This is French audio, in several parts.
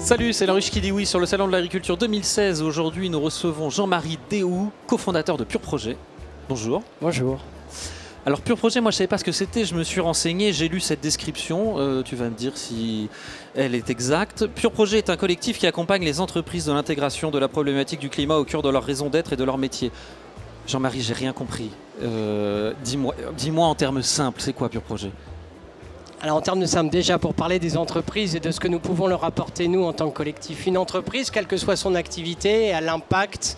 Salut, c'est La Ruche qui dit oui sur le Salon de l'Agriculture 2016. Aujourd'hui, nous recevons Jean-Marie Déhoux, cofondateur de Pur Projet. Bonjour. Bonjour. Alors Pur Projet, moi je ne savais pas ce que c'était, je me suis renseigné, j'ai lu cette description, tu vas me dire si elle est exacte. Pur Projet est un collectif qui accompagne les entreprises de l'intégration de la problématique du climat au cœur de leur raison d'être et de leur métier. Jean-Marie, j'ai rien compris. Dis-moi en termes simples, c'est quoi Pur Projet ? Alors en termes de simple, déjà pour parler des entreprises et de ce que nous pouvons leur apporter nous en tant que collectif. Une entreprise, quelle que soit son activité, elle impacte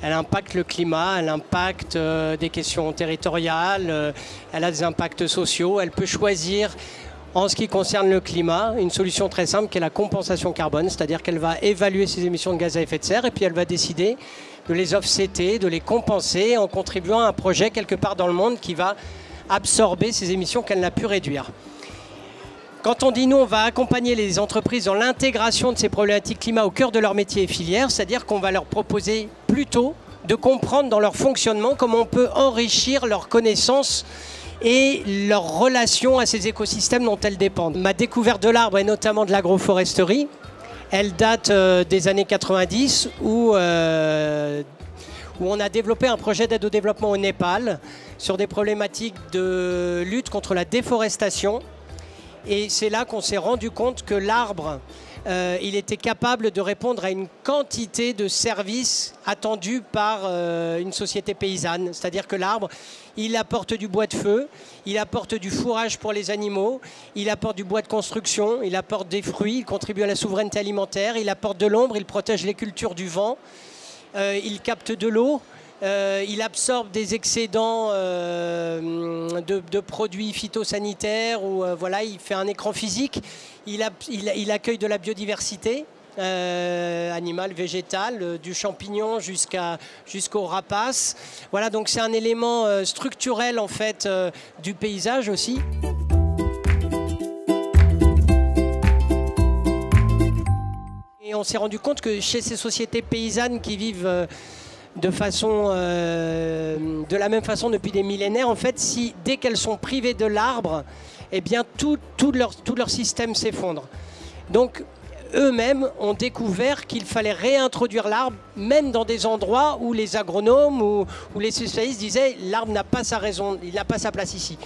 le climat, elle impacte des questions territoriales, elle a des impacts sociaux, elle peut choisir en ce qui concerne le climat une solution très simple qui est la compensation carbone, c'est-à-dire qu'elle va évaluer ses émissions de gaz à effet de serre et puis elle va décider de les offsetter, de les compenser en contribuant à un projet quelque part dans le monde qui va absorber ces émissions qu'elle n'a pu réduire. Quand on dit nous, on va accompagner les entreprises dans l'intégration de ces problématiques climat au cœur de leur métier et filière, c'est-à-dire qu'on va leur proposer plutôt de comprendre dans leur fonctionnement comment on peut enrichir leurs connaissances et leur relation à ces écosystèmes dont elles dépendent. Ma découverte de l'arbre et notamment de l'agroforesterie, elle date des années 90 où on a développé un projet d'aide au développement au Népal sur des problématiques de lutte contre la déforestation. Et c'est là qu'on s'est rendu compte que l'arbre, il était capable de répondre à une quantité de services attendus par une société paysanne. C'est-à-dire que l'arbre, il apporte du bois de feu, il apporte du fourrage pour les animaux, il apporte du bois de construction, il apporte des fruits, il contribue à la souveraineté alimentaire, il apporte de l'ombre, il protège les cultures du vent, il capte de l'eau. Il absorbe des excédents de produits phytosanitaires ou voilà, il fait un écran physique. Il accueille de la biodiversité animale, végétale, du champignon jusqu'aux rapaces. Voilà, donc c'est un élément structurel en fait du paysage aussi. Et on s'est rendu compte que chez ces sociétés paysannes qui vivent de la même façon depuis des millénaires, en fait, dès qu'elles sont privées de l'arbre, eh bien tout leur système s'effondre. Donc eux-mêmes ont découvert qu'il fallait réintroduire l'arbre, même dans des endroits où les agronomes ou les spécialistes disaient l'arbre n'a pas sa raison, il n'a pas sa place ici.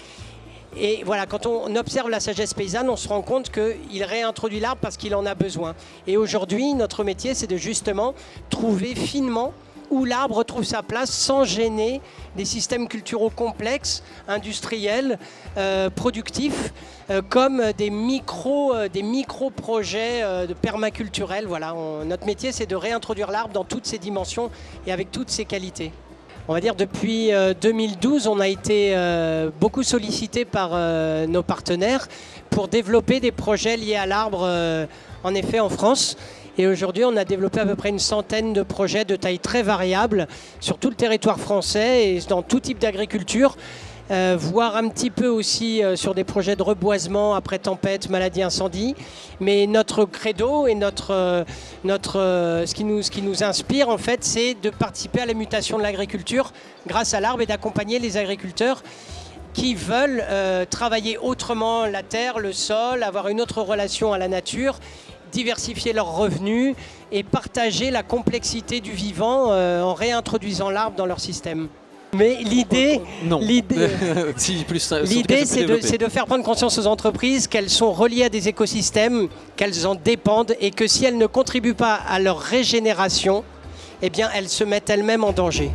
Et voilà, quand on observe la sagesse paysanne, on se rend compte qu'il réintroduit l'arbre parce qu'il en a besoin. Et aujourd'hui, notre métier, c'est de justement trouver finement où l'arbre retrouve sa place sans gêner des systèmes culturaux complexes, industriels, productifs, comme des micro-projets de permaculturels. Voilà, notre métier, c'est de réintroduire l'arbre dans toutes ses dimensions et avec toutes ses qualités. On va dire depuis 2012, on a été beaucoup sollicité par nos partenaires pour développer des projets liés à l'arbre, en effet, en France. Et aujourd'hui, on a développé à peu près une centaine de projets de taille très variable sur tout le territoire français et dans tout type d'agriculture, voire un petit peu aussi sur des projets de reboisement après tempête, maladie, incendie. Mais notre credo et ce qui nous inspire, en fait, c'est de participer à la mutation de l'agriculture grâce à l'arbre et d'accompagner les agriculteurs qui veulent travailler autrement la terre, le sol, avoir une autre relation à la nature, diversifier leurs revenus et partager la complexité du vivant en réintroduisant l'arbre dans leur système. Mais l'idée, c'est de faire prendre conscience aux entreprises qu'elles sont reliées à des écosystèmes, qu'elles en dépendent et que si elles ne contribuent pas à leur régénération, eh bien elles se mettent elles-mêmes en danger.